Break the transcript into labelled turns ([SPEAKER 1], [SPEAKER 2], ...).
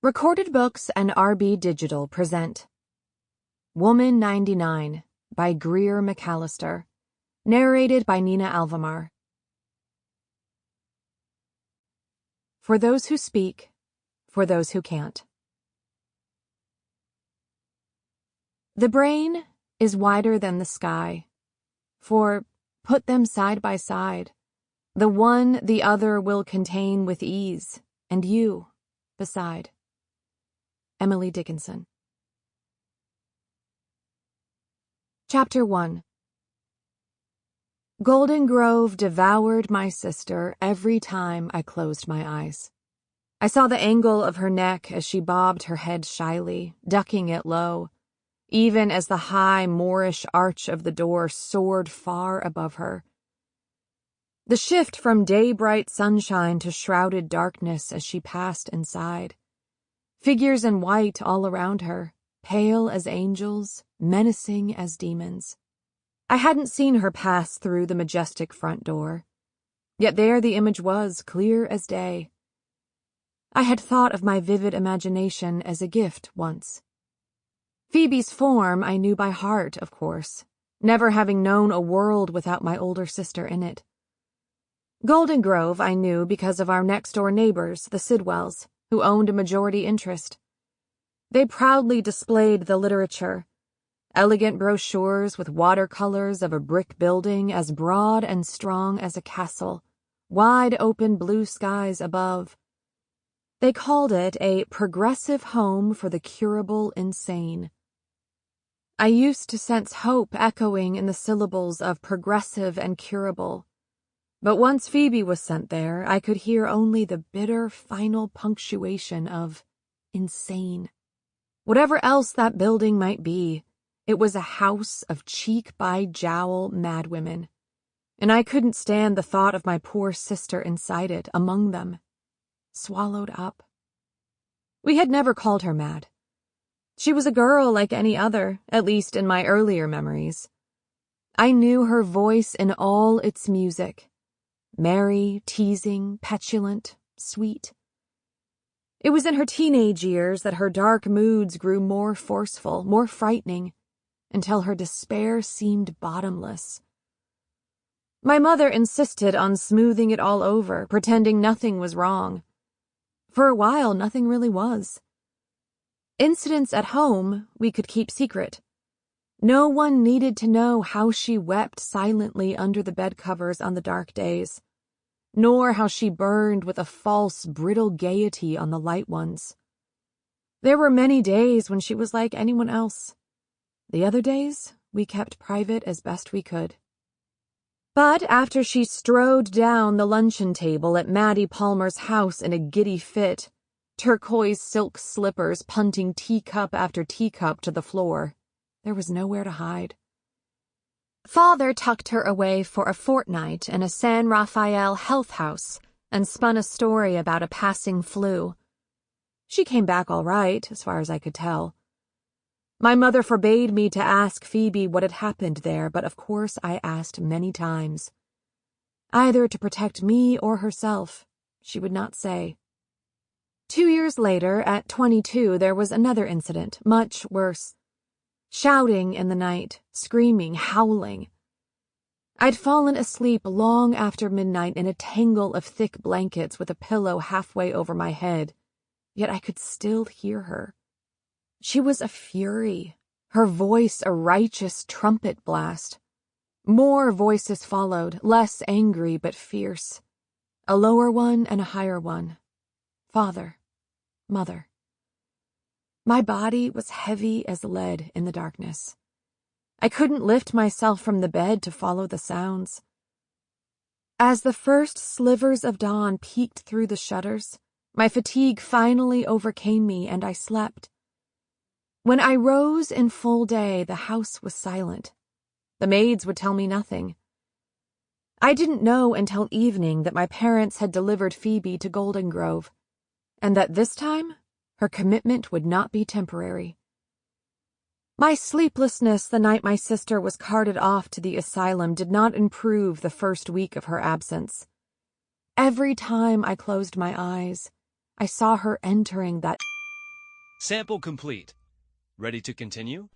[SPEAKER 1] Recorded Books and RB Digital present Woman 99 by Greer Macallister, narrated by Nina Alvamar. For those who speak, for those who can't. The brain is wider than the sky, for, put them side by side, the one the other will contain with ease, and you beside. Emily Dickinson. Chapter 1. Golden Grove devoured my sister every time I closed my eyes. I saw the angle of her neck as she bobbed her head shyly, ducking it low, even as the high Moorish arch of the door soared far above her. The shift from day-bright sunshine to shrouded darkness as she passed inside. Figures in white all around her, pale as angels, menacing as demons. I hadn't seen her pass through the majestic front door, yet there the image was, clear as day. I had thought of my vivid imagination as a gift once. Phoebe's form I knew by heart, of course, never having known a world without my older sister in it. Golden Grove I knew because of our next-door neighbors, the Sidwells, who owned a majority interest. They proudly displayed the literature, elegant brochures with watercolors of a brick building as broad and strong as a castle, wide open blue skies above. They called it a progressive home for the curable insane. I used to sense hope echoing in the syllables of progressive and curable. But once Phoebe was sent there, I could hear only the bitter final punctuation of insane. Whatever else that building might be, it was a house of cheek-by-jowl madwomen, and I couldn't stand the thought of my poor sister inside it, among them, swallowed up. We had never called her mad. She was a girl like any other, at least in my earlier memories. I knew her voice in all its music. Merry, teasing, petulant, sweet. It was in her teenage years that her dark moods grew more forceful, more frightening, until her despair seemed bottomless. My mother insisted on smoothing it all over, pretending nothing was wrong. For a while, nothing really was. Incidents at home we could keep secret. No one needed to know how she wept silently under the bedcovers on the dark days, nor how she burned with a false, brittle gaiety on the light ones. There were many days when she was like anyone else. The other days we kept private as best we could. But after she strode down the luncheon table at Maddie Palmer's house in a giddy fit, turquoise silk slippers punting teacup after teacup to the floor, there was nowhere to hide. Father tucked her away for a fortnight in a San Rafael health house and spun a story about a passing flu. She came back all right, as far as I could tell. My mother forbade me to ask Phoebe what had happened there, but of course I asked many times. Either to protect me or herself, she would not say. 2 years later, at 22, there was another incident, much worse. Shouting in the night, screaming, howling. I'd fallen asleep long after midnight in a tangle of thick blankets with a pillow halfway over my head, yet I could still hear her. She was a fury, her voice a righteous trumpet blast. More voices followed, less angry but fierce. A lower one and a higher one. Father, mother. My body was heavy as lead in the darkness. I couldn't lift myself from the bed to follow the sounds. As the first slivers of dawn peeked through the shutters, my fatigue finally overcame me and I slept. When I rose in full day, the house was silent. The maids would tell me nothing. I didn't know until evening that my parents had delivered Phoebe to Golden Grove, and that this time her commitment would not be temporary. My sleeplessness the night my sister was carted off to the asylum did not improve the first week of her absence. Every time I closed my eyes, I saw her entering that
[SPEAKER 2] Sample complete. Ready to continue?